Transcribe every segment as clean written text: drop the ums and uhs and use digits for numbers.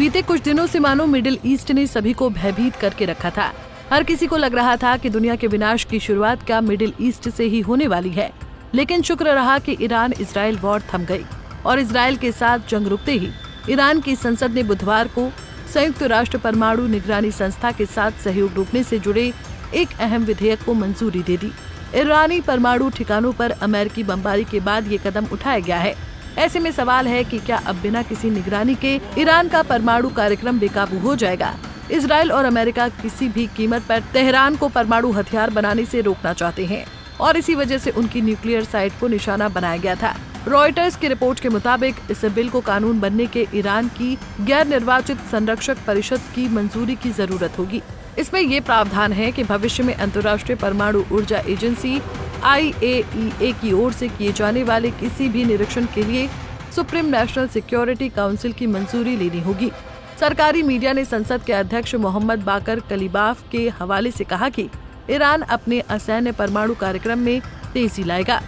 बीते कुछ दिनों से मानो मिडिल ईस्ट ने सभी को भयभीत करके रखा था। हर किसी को लग रहा था कि दुनिया के विनाश की शुरुआत का मिडिल ईस्ट से ही होने वाली है। लेकिन शुक्र रहा कि ईरान इजराइल वॉर थम गई और इजराइल के साथ जंग रुकते ही ईरान की संसद ने बुधवार को संयुक्त राष्ट्र परमाणु निगरानी संस्था के साथ सहयोग रोकने से जुड़े एक अहम विधेयक को मंजूरी दे दी। ईरानी परमाणु ठिकानों पर अमेरिकी बमबारी के बाद ये कदम उठाया गया है। ऐसे में सवाल है कि क्या अब बिना किसी निगरानी के ईरान का परमाणु कार्यक्रम बेकाबू हो जाएगा? इजराइल और अमेरिका किसी भी कीमत पर तेहरान को परमाणु हथियार बनाने से रोकना चाहते हैं और इसी वजह से उनकी न्यूक्लियर साइट को निशाना बनाया गया था। रॉयटर्स की रिपोर्ट के मुताबिक इस बिल को कानून बनने के ईरान की गैर निर्वाचित संरक्षक परिषद की मंजूरी की जरूरत होगी। इसमें ये प्रावधान है कि भविष्य में अंतर्राष्ट्रीय परमाणु ऊर्जा एजेंसी IAEA की ओर से किए जाने वाले किसी भी निरीक्षण के लिए सुप्रीम नेशनल सिक्योरिटी काउंसिल की मंजूरी लेनी होगी। सरकारी मीडिया ने संसद के अध्यक्ष मोहम्मद बाकर कलीबाफ के हवाले से कहा कि ईरान अपने असैन्य परमाणु कार्यक्रम में तेजी लाएगा।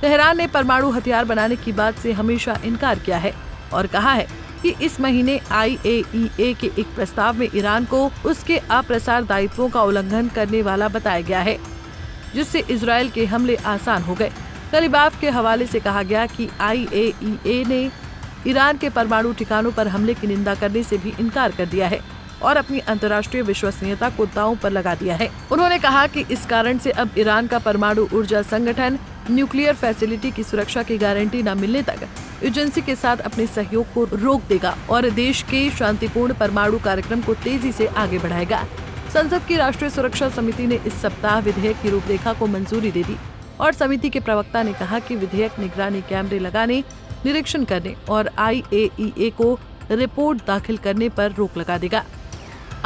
तेहरान ने परमाणु हथियार बनाने की बात से हमेशा इनकार किया है और कहा है कि इस महीने IAEA के एक प्रस्ताव में ईरान को उसके अप्रसार दायित्वों का उल्लंघन करने वाला बताया गया है, जिससे इजराइल के हमले आसान हो गए। कलीबाफ के हवाले से कहा गया कि IAEA ने ईरान के परमाणु ठिकानों पर हमले की निंदा करने से भी इनकार कर दिया है और अपनी अंतर्राष्ट्रीय विश्वसनीयता को दांव पर लगा दिया है। उन्होंने कहा कि इस कारण से अब ईरान का परमाणु ऊर्जा संगठन न्यूक्लियर फैसिलिटी की सुरक्षा की गारंटी न मिलने तक एजेंसी के साथ अपने सहयोग को रोक देगा और देश के शांतिपूर्ण परमाणु कार्यक्रम को तेजी से आगे बढ़ाएगा। संसद की राष्ट्रीय सुरक्षा समिति ने इस सप्ताह विधेयक की रूपरेखा को मंजूरी दे दी और समिति के प्रवक्ता ने कहा कि विधेयक निगरानी कैमरे लगाने, निरीक्षण करने और IAEA को रिपोर्ट दाखिल करने पर रोक लगा देगा।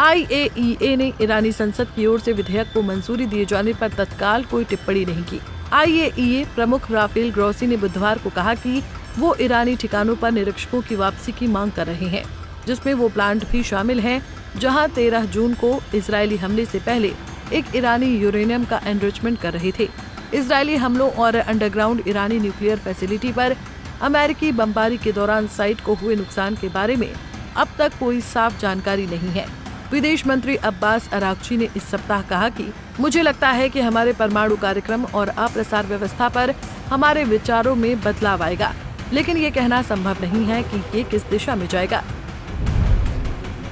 IAEA ने ईरानी संसद की ओर से विधेयक को मंजूरी दिए जाने पर तत्काल कोई टिप्पणी नहीं की। IAEA प्रमुख राफेल ग्रोसी ने बुधवार को कहा कि वो ईरानी ठिकानों पर निरीक्षकों की वापसी की मांग कर रहे हैं, जिसमें वो प्लांट भी शामिल हैं जहां 13 जून को इजरायली हमले से पहले एक ईरानी यूरेनियम का एनरिचमेंट कर रहे थे। इजरायली हमलों और अंडरग्राउंड ईरानी न्यूक्लियर फैसिलिटी पर अमेरिकी बमबारी के दौरान साइट को हुए नुकसान के बारे में अब तक कोई साफ जानकारी नहीं है। विदेश मंत्री अब्बास अरागची ने इस सप्ताह कहा कि मुझे लगता है कि हमारे परमाणु कार्यक्रम और अप्रसार व्यवस्था पर हमारे विचारों में बदलाव आएगा, लेकिन ये कहना संभव नहीं है कि ये किस दिशा में जाएगा।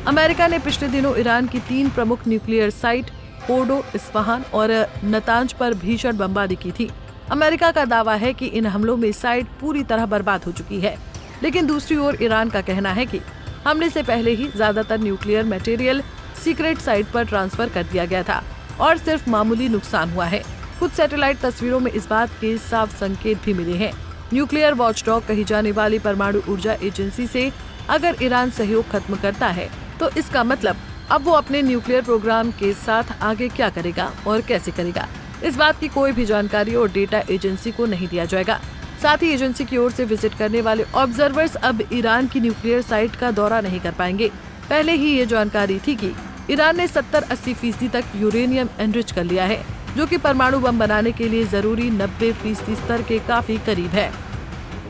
अमेरिका ने पिछले दिनों ईरान की 3 प्रमुख न्यूक्लियर साइट फोर्डो, इस्फहान और नतांज पर भीषण बमबारी की थी। अमेरिका का दावा है कि इन हमलों में साइट पूरी तरह बर्बाद हो चुकी है, लेकिन दूसरी ओर ईरान का कहना है कि हमले से पहले ही ज्यादातर न्यूक्लियर मटेरियल सीक्रेट साइट पर ट्रांसफर कर दिया गया था और सिर्फ मामूली नुकसान हुआ है। कुछ सैटेलाइट तस्वीरों में इस बात के साफ संकेत भी मिले हैं। न्यूक्लियर वॉचडॉग कही जाने वाली परमाणु ऊर्जा एजेंसी से अगर ईरान सहयोग खत्म करता है तो इसका मतलब अब वो अपने न्यूक्लियर प्रोग्राम के साथ आगे क्या करेगा और कैसे करेगा, इस बात की कोई भी जानकारी और डेटा एजेंसी को नहीं दिया जाएगा। साथ ही एजेंसी की ओर से विजिट करने वाले ऑब्जर्वर्स अब ईरान की न्यूक्लियर साइट का दौरा नहीं कर पाएंगे। पहले ही ये जानकारी थी कि ईरान ने 70-80% तक यूरेनियम एनरिच कर लिया है, जो कि परमाणु बम बनाने के लिए जरूरी 90% स्तर के काफी करीब है।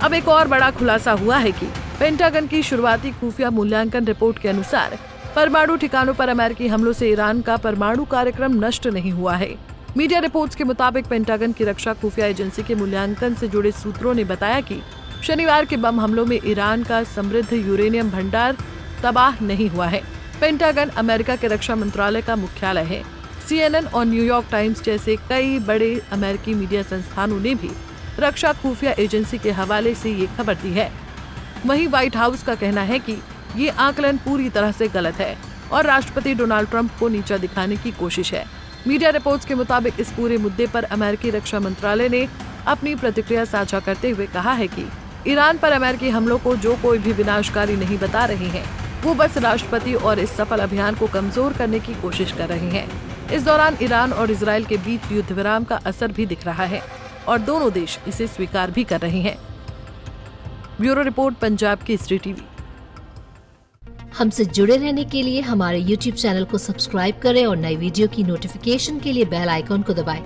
अब एक और बड़ा खुलासा हुआ है कि पेंटागन की शुरुआती खुफिया मूल्यांकन रिपोर्ट के अनुसार परमाणु ठिकानों पर अमेरिकी हमलों से ईरान का परमाणु कार्यक्रम नष्ट नहीं हुआ है। मीडिया रिपोर्ट्स के मुताबिक पेंटागन की रक्षा खुफिया एजेंसी के मूल्यांकन से जुड़े सूत्रों ने बताया कि शनिवार के बम हमलों में ईरान का समृद्ध यूरेनियम भंडार तबाह नहीं हुआ है। पेंटागन अमेरिका के रक्षा मंत्रालय का मुख्यालय है। CNN और न्यूयॉर्क टाइम्स जैसे कई बड़े अमेरिकी मीडिया संस्थानों ने भी रक्षा खुफिया एजेंसी के हवाले से ये खबर दी है। वहीं व्हाइट हाउस का कहना है कि ये आकलन पूरी तरह से गलत है और राष्ट्रपति डोनाल्ड ट्रंप को नीचा दिखाने की कोशिश है। मीडिया रिपोर्ट्स के मुताबिक इस पूरे मुद्दे पर अमेरिकी रक्षा मंत्रालय ने अपनी प्रतिक्रिया साझा करते हुए कहा है कि ईरान पर अमेरिकी हमलों को जो कोई भी विनाशकारी नहीं बता रहे हैं, वो बस राष्ट्रपति और इस सफल अभियान को कमजोर करने की कोशिश कर रहे हैं। इस दौरान ईरान और इजराइल के बीच युद्ध विराम का असर भी दिख रहा है और दोनों देश इसे स्वीकार भी कर रहे हैं। Bureau report, Punjab Kesari TV. हमसे जुड़े रहने के लिए हमारे YouTube चैनल को सब्सक्राइब करें और नई वीडियो की नोटिफिकेशन के लिए बेल आइकॉन को दबाएं।